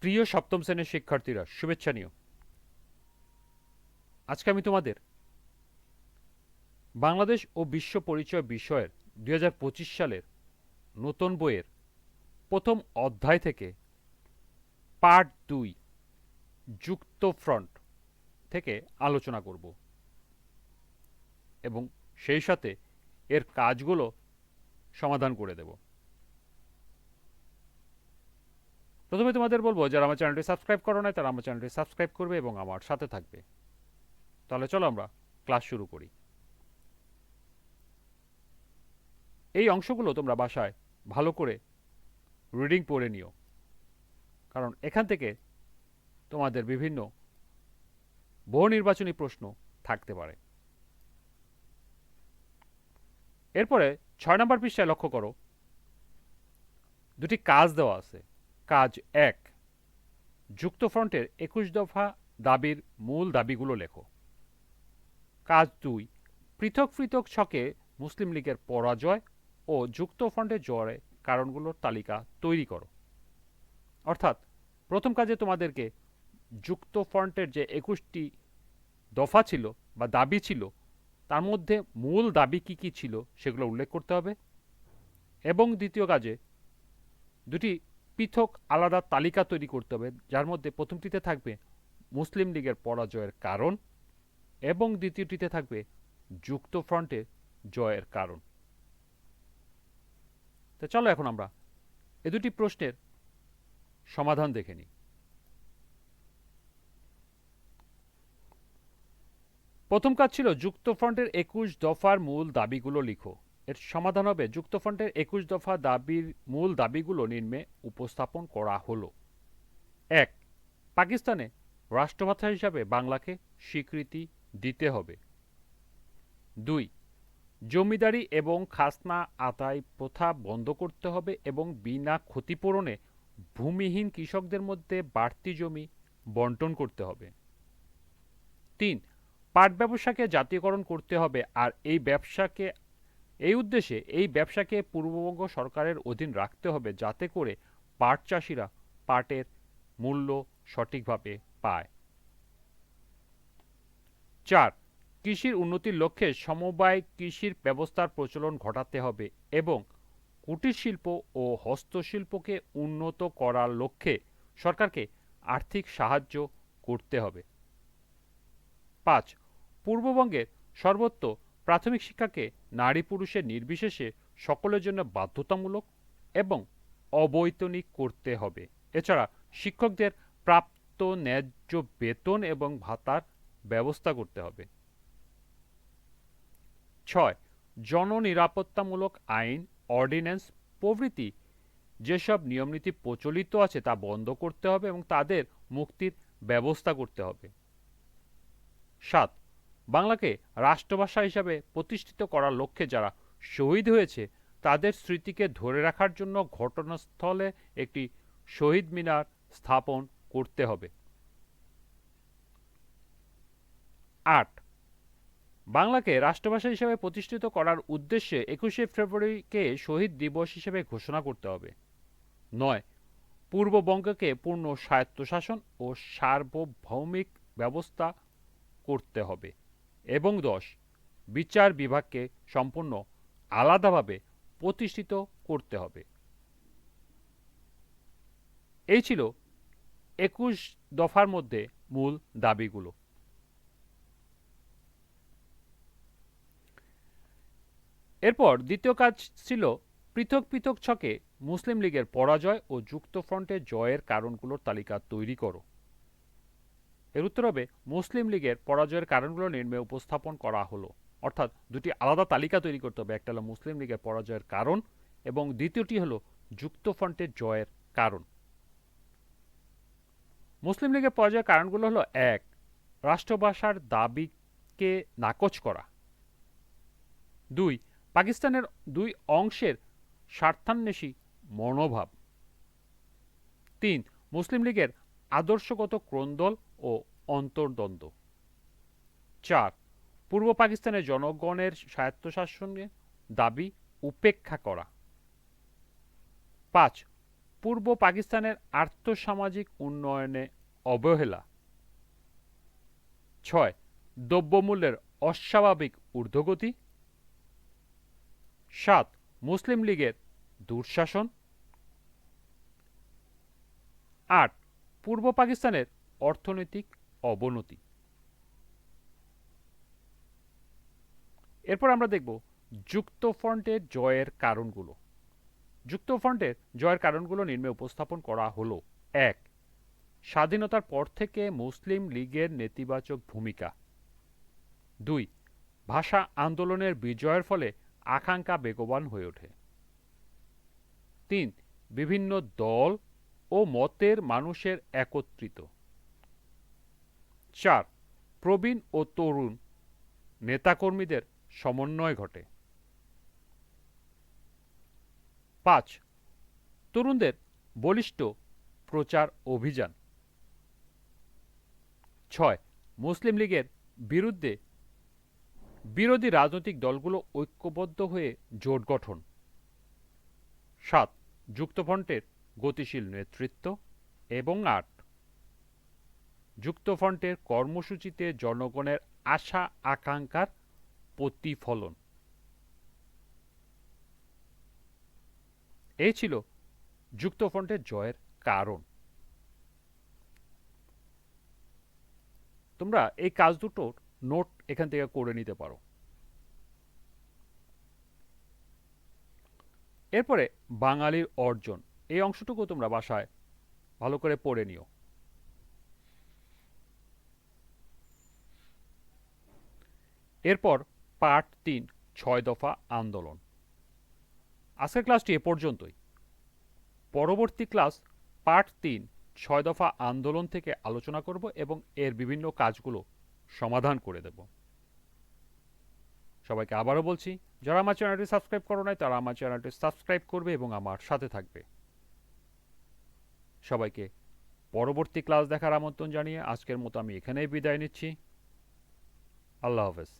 প্রিয় সপ্তম শ্রেণীর শিক্ষার্থীরা, শুভেচ্ছা নিও। আজকে আমি তোমাদের বাংলাদেশ ও বিশ্ব পরিচয় বিষয়ের ২০২৫ সালের নতুন বইয়ের প্রথম অধ্যায় থেকে পার্ট ২ যুক্ত ফ্রন্ট থেকে আলোচনা করব এবং সেই সাথে এর কাজগুলো সমাধান করে দেব। প্রথমে তোমাদের বলবো, যারা আমার চ্যানেলটি সাবস্ক্রাইব করো নাই তারা আমার চ্যানেলটি সাবস্ক্রাইব করবে এবং আমার সাথে থাকবে। তাহলে চলো আমরা ক্লাস শুরু করি। এই অংশগুলো তোমরা বাসায় ভালো করে রিডিং পড়ে নিও, কারণ এখান থেকে তোমাদের বিভিন্ন বহু নির্বাচনী প্রশ্ন থাকতে পারে। এরপরে ৬ নম্বর পৃষ্ঠায় লক্ষ্য করো, দুটি কাজ দেওয়া আছে। কাজ ১, যুক্তফ্রন্টের ২১ দফা দাবির মূল দাবিগুলো লেখো। কাজ ২, পৃথক পৃথক ছকে মুসলিম লীগের পরাজয় ও যুক্তফ্রন্টের জয়ের কারণগুলোর তালিকা তৈরি করো। অর্থাৎ প্রথম কাজে তোমাদেরকে যুক্তফ্রন্টের যে ২১টি দফা ছিল বা দাবি ছিল, তার মধ্যে মূল দাবি কি কি ছিল সেগুলো উল্লেখ করতে হবে, এবং দ্বিতীয় কাজে দুটি পৃথক আলাদা তালিকা তৈরি করতে হবে, যার মধ্যে প্রথমটিতে থাকবে মুসলিম লীগের পরাজয়ের কারণ এবং দ্বিতীয়টিতে থাকবে যুক্তফ্রন্টের জয়ের কারণ। তো চলো এখন আমরা এ দুটি প্রশ্নের সমাধান দেখে নিই। প্রথম কাজ ছিল যুক্তফ্রন্টের ২১ দফার মূল দাবিগুলো লিখো। এর সমাধান হবে, যুক্তফ্রন্টের ২১ দফা দাবির মূল দাবিগুলো নিম্নে উপস্থাপন করা হলো। ১, পাকিস্তানে রাষ্ট্রভাষা হিসাবে বাংলাকে স্বীকৃতি দিতে হবে। ২, জমিদারি এবং খাজনা আদায় প্রথা বন্ধ করতে হবে এবং বিনা ক্ষতিপূরণে ভূমিহীন কৃষকদের মধ্যে বাড়তি জমি বন্টন করতে হবে। ৩, পাট ব্যবসাকে জাতীয়করণ করতে হবে আর এই উদ্দেশ্যে এই ব্যবসাকে পূর্ববঙ্গ সরকারের অধীন রাখতে হবে, যাতে করে পাট চাষিরা পাটের মূল্য সঠিকভাবে পায়। ৪, কৃষির উন্নতির লক্ষ্যে সমবায় কৃষির ব্যবস্থার প্রচলন ঘটাতে হবে এবং কুটির শিল্প ও হস্তশিল্পকে উন্নত করার লক্ষ্যে সরকারকে আর্থিক সাহায্য করতে হবে। ৫, পূর্ববঙ্গের সর্বত্র প্রাথমিক শিক্ষাকে নারী পুরুষের নির্বিশেষে সকলের জন্য বাধ্যতামূলক এবং অবৈতনিক করতে হবে। এছাড়া শিক্ষকদের প্রাপ্ত ন্যায্য বেতন এবং ভাতার ব্যবস্থা করতে হবে। ৬, জননিরাপত্তামূলক আইন, অর্ডিন্যান্স প্রভৃতি যেসব নিয়মনীতি প্রচলিত আছে তা বন্ধ করতে হবে এবং তাদের মুক্তির ব্যবস্থা করতে হবে। ৭, বাংলাকে রাষ্ট্রভাষা হিসাবে প্রতিষ্ঠিত করার লক্ষ্যে যারা শহীদ হয়েছে তাদের স্মৃতিকে ধরে রাখার জন্য ঘটনাস্থলে একটি শহীদ মিনার স্থাপন করতে হবে। ৮, বাংলাকে রাষ্ট্রভাষা হিসেবে প্রতিষ্ঠিত করার উদ্দেশ্যে ২১শে ফেব্রুয়ারিকে শহীদ দিবস হিসেবে ঘোষণা করতে হবে। ৯, পূর্ববঙ্গকে পূর্ণ স্বায়ত্তশাসন ও সার্বভৌমিক ব্যবস্থা করতে হবে এবং ১০, বিচার বিভাগকে সম্পূর্ণ আলাদাভাবে প্রতিষ্ঠিত করতে হবে। এই ছিল ২১ দফার মধ্যে মূল দাবিগুলো। এরপর দ্বিতীয় কাজ ছিল পৃথক পৃথক ছকে মুসলিম লীগের পরাজয় ও যুক্তফ্রন্টের জয়ের কারণগুলোর তালিকা তৈরি করো। এর উত্তর হবে, মুসলিম লীগের পরাজয়ের কারণগুলো নিম্নে উপস্থাপন করা হলো। অর্থাৎ দুটি আলাদা তালিকা তৈরি করতে হবে, একটা হলো মুসলিম লীগের পরাজয়ের কারণ এবং দ্বিতীয়টি হলো যুক্তফ্রন্টের জয়ের কারণ। মুসলিম লীগের পরাজয়ের কারণগুলো হলো: ১, রাষ্ট্রভাষার দাবিকে নাকচ করা। ২, পাকিস্তানের দুই অংশের স্বার্থান্বেষী মনোভাব। ৩, মুসলিম লীগের আদর্শগত ক্রন্দল ও অন্তর্দ্বন্দ্ব। ৪, পূর্ব পাকিস্তানের জনগণের স্বায়ত্তশাসনের দাবি উপেক্ষা করা। ৫, পূর্ব পাকিস্তানের আর্থসামাজিক উন্নয়নে অবহেলা। 6 দ্রব্যমূল্যের অস্বাভাবিক ঊর্ধ্বগতি। 7 মুসলিম লীগের দুঃশাসন। 8 পূর্ব পাকিস্তানের অর্থনৈতিক অবনতি। এরপর আমরা দেখব যুক্তফ্রন্টের জয়ের কারণগুলো। যুক্তফ্রন্টের জয়ের কারণগুলো নিম্নে উপস্থাপন করা হলো। 1 স্বাধীনতার পর থেকে মুসলিম লীগের নেতিবাচক ভূমিকা। 2 ভাষা আন্দোলনের বিজয়ের ফলে আকাঙ্ক্ষা বেগবান হয়ে ওঠে। 3 বিভিন্ন দল ও মতের মানুষের একত্রিত। 4 প্রবীণ ও তরুণ নেতাকর্মীদের সমন্বয় ঘটে। 5 তরুণদের বলিষ্ঠ প্রচার অভিযান। 6 মুসলিম লীগের বিরুদ্ধে বিরোধী রাজনৈতিক দলগুলো ঐক্যবদ্ধ হয়ে জোট গঠন। 7 যুক্তফ্রন্টের গতিশীল নেতৃত্ব। এবং 8 যুক্তফ্রন্টের কর্মসূচিতে জনগণের আশা আকাঙ্ক্ষার প্রতিফলন। এই ছিল যুক্তফ্রন্টের জয়ের কারণ। তোমরা এই কাজ দুটোর নোট এখান থেকে করে নিতে পারো। এরপরে বাঙালির অর্জন, এই অংশটুকু তোমরা বাসায় ভালো করে পড়ে নিও। এরপর পার্ট 3 6 দফা আন্দোলন। আজকের ক্লাসটি এ পর্যন্তই। পরবর্তী ক্লাস পার্ট 3 6 দফা আন্দোলন থেকে আলোচনা করব এবং এর বিভিন্ন কাজগুলো সমাধান করে দেব। সবাইকে আবারও বলছি, যারা আমার চ্যানেলটি সাবস্ক্রাইব করো নাই তারা আমার চ্যানেলটি সাবস্ক্রাইব করবে এবং আমার সাথে থাকবে। সবাইকে পরবর্তী ক্লাস দেখার আমন্ত্রণ জানিয়ে আজকের মতো আমি এখানেই বিদায় নিচ্ছি। আল্লাহ হাফেজ।